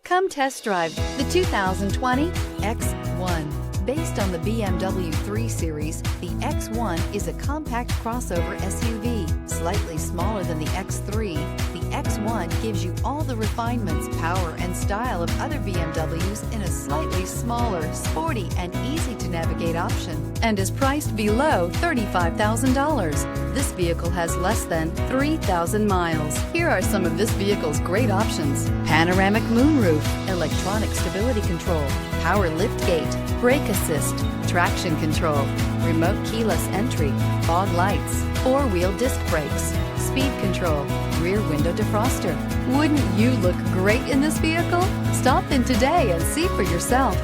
Come test drive the 2020 X1. Based on the BMW 3 Series, the X1 is a compact crossover SUV, slightly smaller than the X3. The X1 gives you all the refinements, power, and style of other BMWs in a slightly smaller, sporty, and easy-to-navigate option, and is priced below $35,000. This vehicle has less than 3,000 miles. Here are some of this vehicle's great options: panoramic moonroof, electronic stability control, power liftgate, brake assist, traction control, remote keyless entry, fog lights, four-wheel disc brakes, speed control, rear window defroster. Wouldn't you look great in this vehicle? Stop in today and see for yourself.